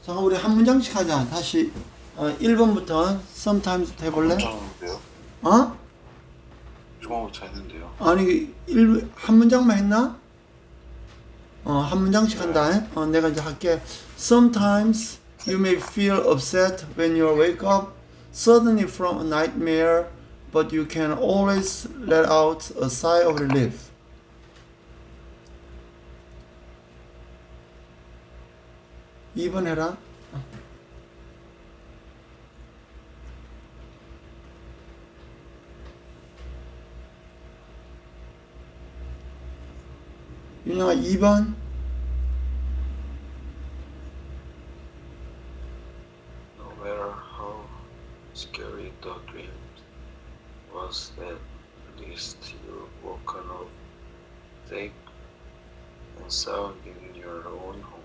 잠깐 우리 한 문장씩 하자. 다시 1번부터 sometimes 해볼래? 문장인데요. 어? 1번부터 했는데요. 아니 한 문장만 했나? 한 문장씩 한다. 내가 이제 할게. Sometimes you may feel upset when you wake up suddenly from a nightmare, but you can always let out a sigh of relief. (2번) 해라. 윤영아 2번. No matter how scary the dream was, at least you've woken up safe and sound in your own home.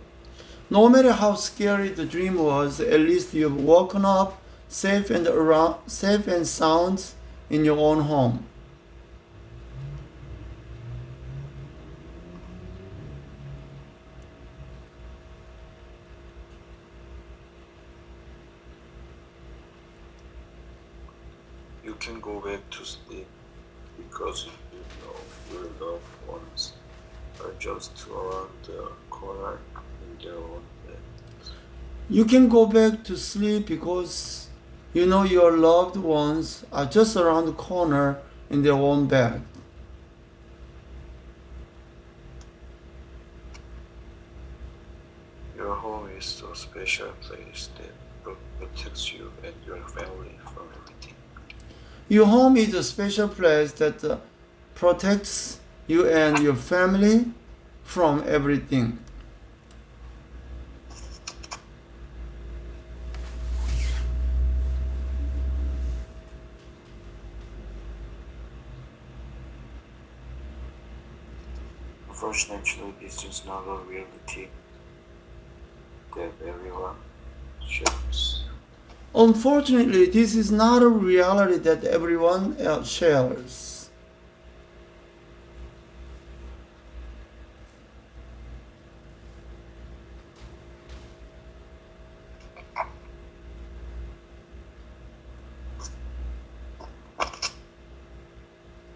No matter how scary the dream was, at least you've woken up safe and sound in your own home. You can go back to sleep because you know your loved ones are just around the corner in their own bed. You can go back to sleep because you know your loved ones are just around the corner in their own bed. Your home is a special place that protects you and your family from everything. Your home is a special place that protects you and your family from everything. Unfortunately, this is not a reality that everyone shares. Unfortunately, this is not a reality that everyone else shares.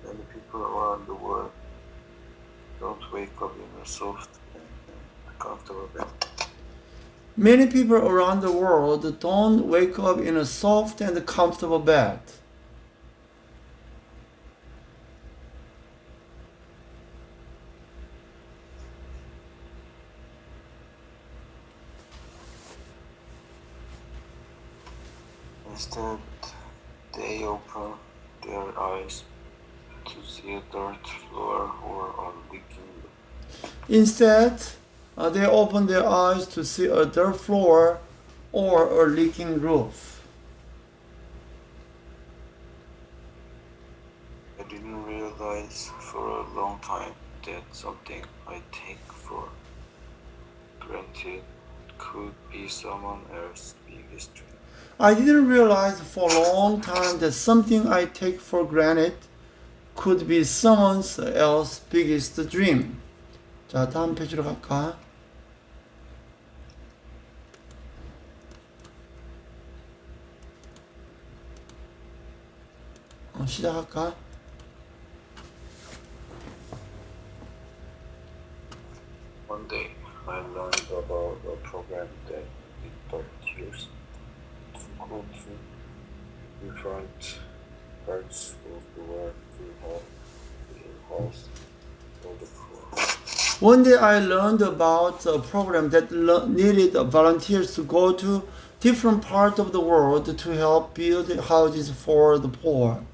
Many people around the world don't wake up in a soft and comfortable bed. Many people around the world don't wake up in a soft and comfortable bed. Instead, they open their eyes to see a dirt floor or a leaking roof. Instead, they open their eyes to see a dirt floor or a leaking roof. I didn't realize for a long time that something I take for granted could be someone else's biggest dream. I didn't realize for a long time that something I take for granted could be someone else's biggest dream. 자, 다음 페이지로 갈까? 시작할까? One day, I learned about a program that volunteers to go to different parts of the world to help the house or the poor. One day I learned about a program that needed volunteers to go to different parts of the world to help build houses for the poor.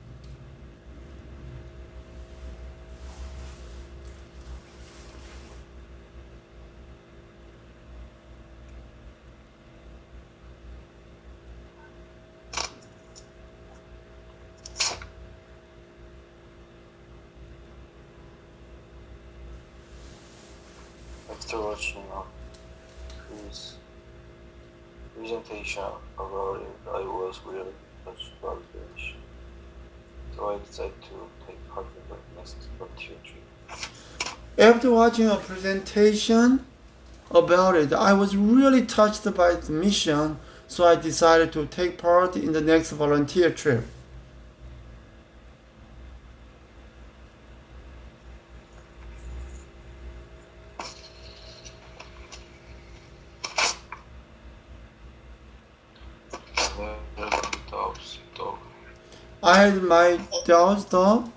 After watching his presentation about it, I was really touched by the issue. So I decided to take part in the next volunteer trip. After watching a presentation about it. I was really touched by the mission, so I decided to take part in the next volunteer trip. Dogs, dog. I had my dogs though.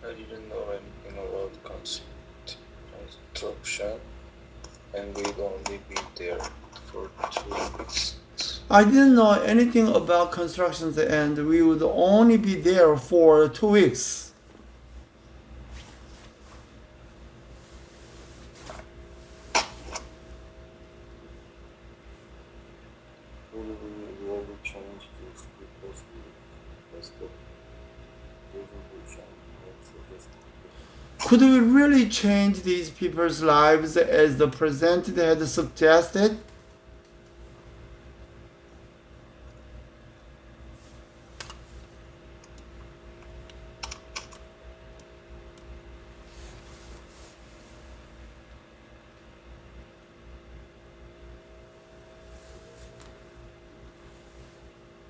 I didn't know anything about construction, and we'd only be there for 2 weeks. I didn't know anything about constructions and we would only be there for 2 weeks. Will we really change these people's lives? The presentation makes it Could we really change these people's lives as the presented had suggested?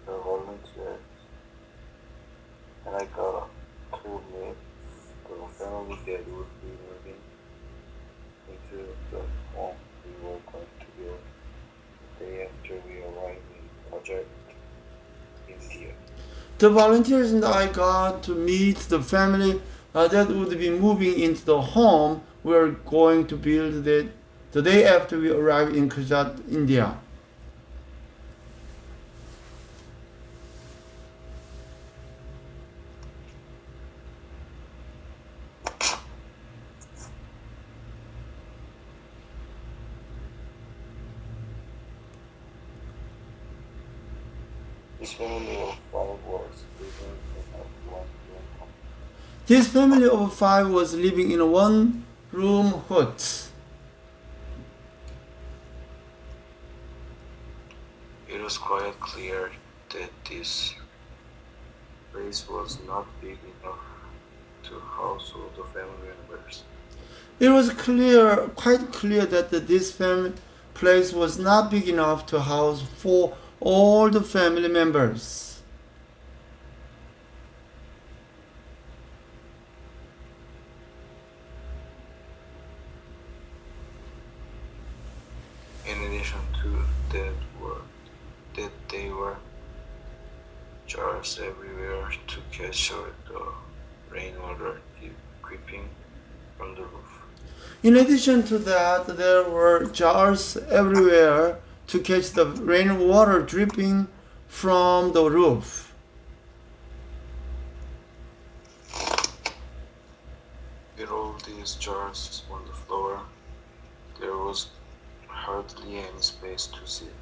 the volunteers, and I got to meet the family that would be moving into the home we were going to build the day after we arrived in Kajak, India. The volunteers and I got to meet the family that would be moving into the home we're going to build the day after we arrive in Kajat, India. This family of five was living in a one-room home. This family of five was living in a one-room hut. It was quite clear that this place was not big enough to house all the family members. It was quite clear that this place was not big enough to house for all the family members. In addition to that, they were jars everywhere to catch the rainwater dripping from the roof. In addition to that, there were jars everywhere to catch the rainwater dripping from the roof. With all these jars on the floor, there was hardly any space to sit,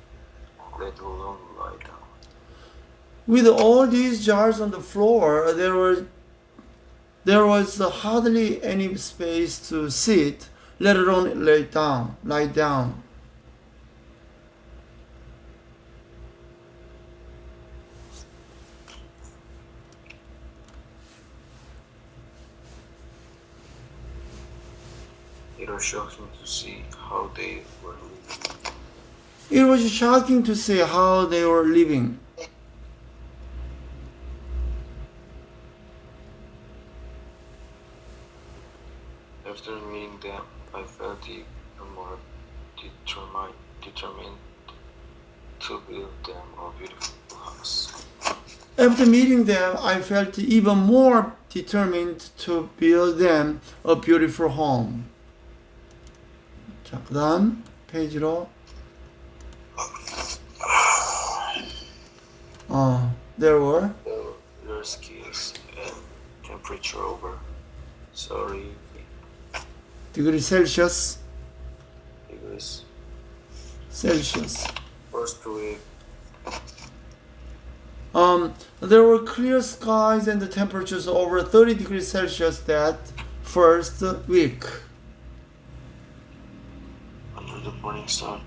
let alone lie down. With all these jars on the floor, there was hardly any space to sit, let alone lie down. It was shocking to see how they were living. It was shocking to see how they were living. After meeting them, I felt even more determined to build them a beautiful house. After meeting them, I felt even more determined to build them a beautiful home. 자, 그 다음 페이지로 there were Your skills and temperature over. Sorry, degree Celsius. degrees. Celsius. First week, There were clear skies and the temperatures over 30 degrees Celsius that first week. under the burning sun,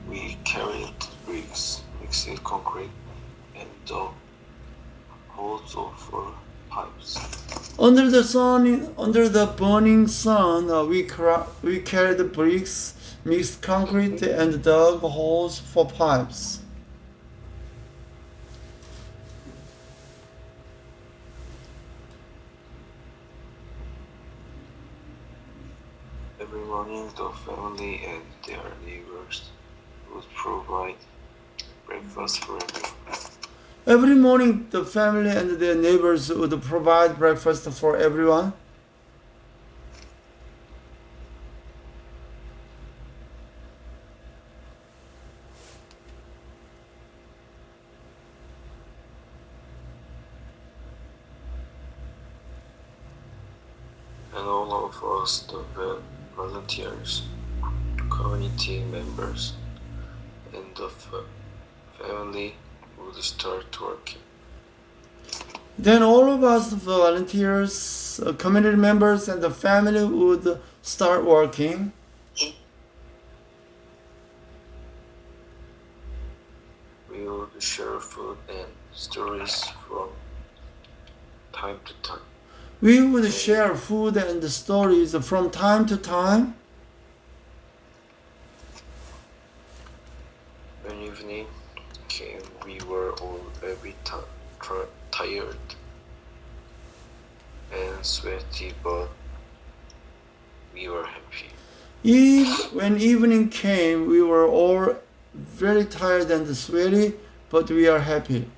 we carried bricks, mixed concrete, and dug holes for pipes. Under the burning sun, we carried bricks, mixed concrete, and dug holes for pipes. Every morning, the family and their neighbors would provide breakfast for everyone. Every morning, the family and their neighbors would provide breakfast for everyone. And all of us, the volunteers, community members, and the family would start working. Then all of us, the volunteers, community members, and the family would start working. We would share food and stories from time to time. We would share food and stories from time to time. When evening came, we were all very tired and sweaty, but we were happy. When evening came, we were all very tired and sweaty, but we are happy.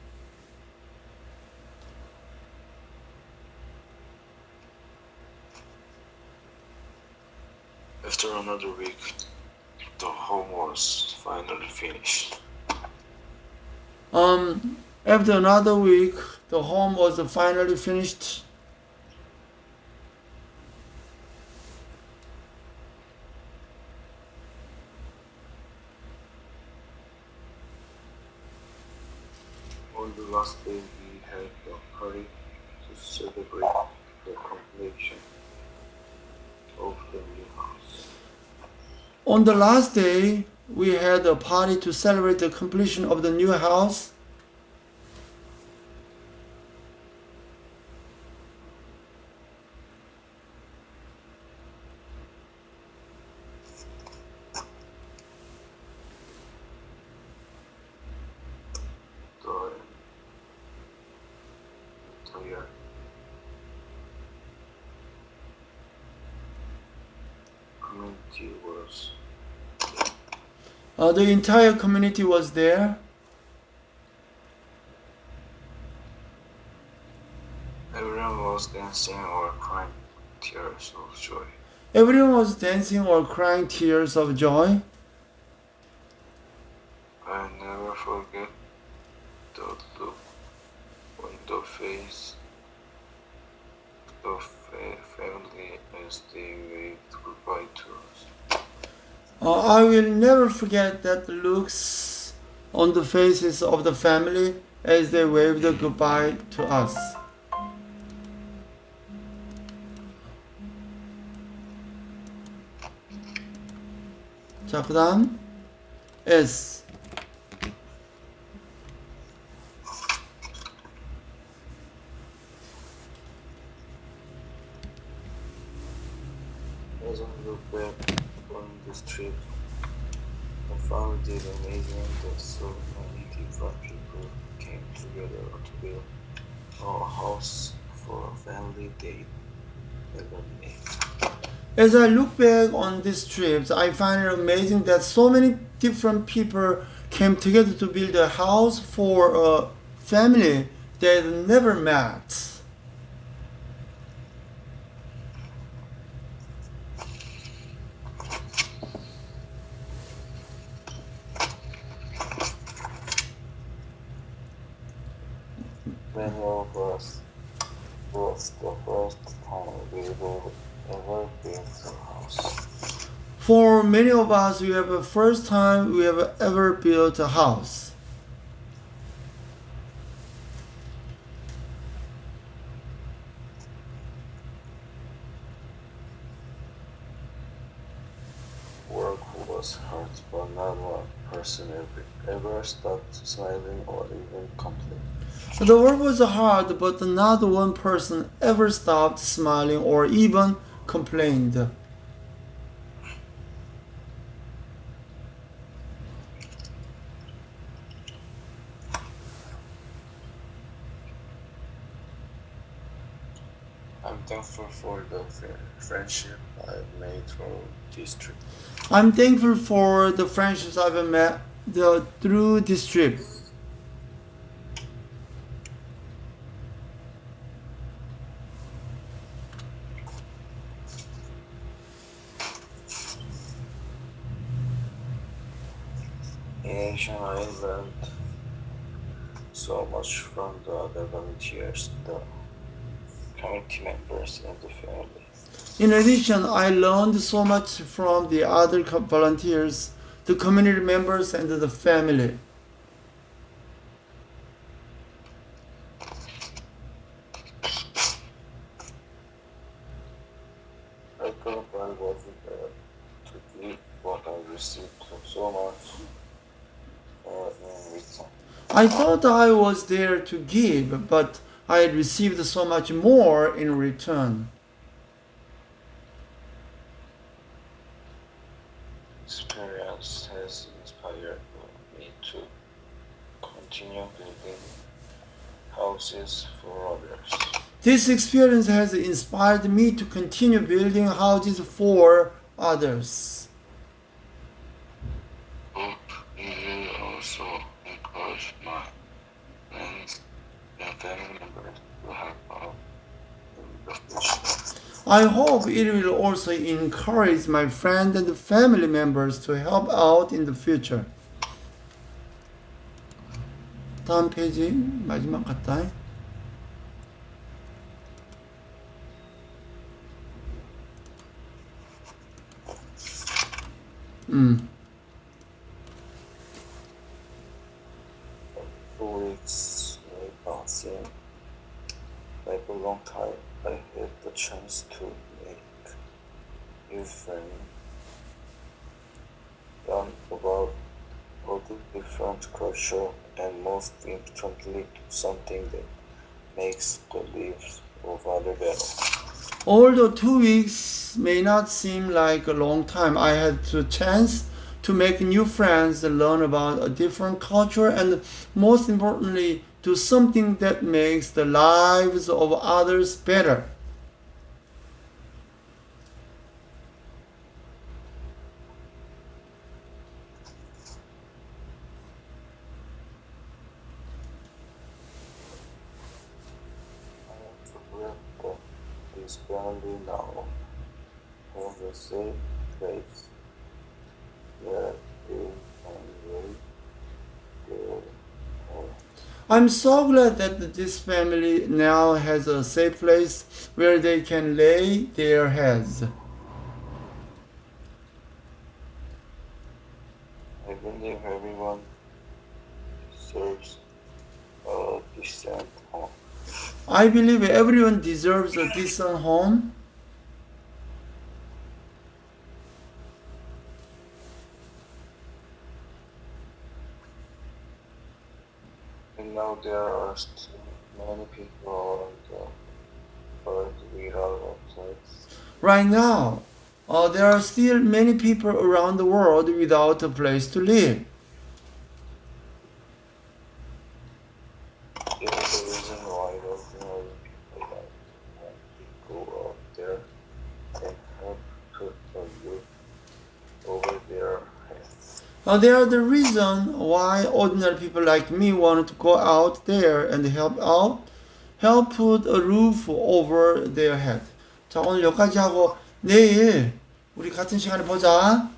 After another week, the home was finally finished. After another week, the home was finally finished. On the last day, we had a party to celebrate the completion of the new house. On the last day, we had a party to celebrate the completion of the new house. The entire community was there. Everyone was dancing or crying tears of joy. Everyone was dancing or crying tears of joy. I never forget the look on the face of family as they waved goodbye to us. I will never forget that looks on the faces of the family as they waved goodbye to us. 자, 그다음 S. As I look back on this trip, I found it amazing that so many different people came together to build a house for a family they never met. As I look back on these trips, I find it amazing that so many different people came together to build a house for a family they never met. Many of us was the first time we will ever build a house. For many of us, we have the first time we have ever built a house. Work was was hard, but not one person ever stopped smiling or even complained. The work was hard, but not one person ever stopped smiling or even complained. I'm thankful for the friendship I've made through this trip. I'm thankful for the friendships I've met through this trip. In Asian, I learned so much from the other volunteers, the community members, and the family. In addition, I learned so much from the other volunteers, the community members, and the family. I thought I wasn't there to give, but I received so much in return. I thought I was there to give, but I had received so much more in return. Experience has inspired me to continue building houses for others. This experience has inspired me to continue building houses for others. Hope it will also encourage my friends and family members to help out in the future. I hope it will also encourage my friends and family members to help out in the future. 다음 페이지 마지막 같다. 음. 2 weeks may not seem like a long time. I had the chance to make new friends, learn about all the different culture, and most importantly, something that makes the lives of others better. Although 2 weeks may not seem like a long time, I had the chance to make new friends, learn about a different culture, and most importantly, do something that makes the lives of others better. I am so grateful that this family now has a safe place where they can raise their own. I'm so glad that this family now has a safe place where they can lay their heads. I believe everyone deserves a decent home. I believe everyone deserves a decent home. And now there are still many people around the world without a place. Right now, there are still many people around the world without a place to live. There's a reason why ordinary people like want to go out there and help put a roof over their heads. They are the reason why ordinary people like me want to go out there and help put a roof over their head. 자, 오늘 여기까지 하고 내일 우리 같은 시간에 보자.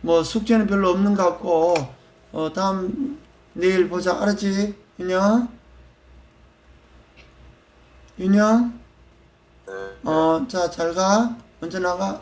뭐 숙제는 별로 없는 것 같고, 다음 내일 보자. 알았지? 윤영? 윤영? 네. 자, 잘 가. 먼저 나가.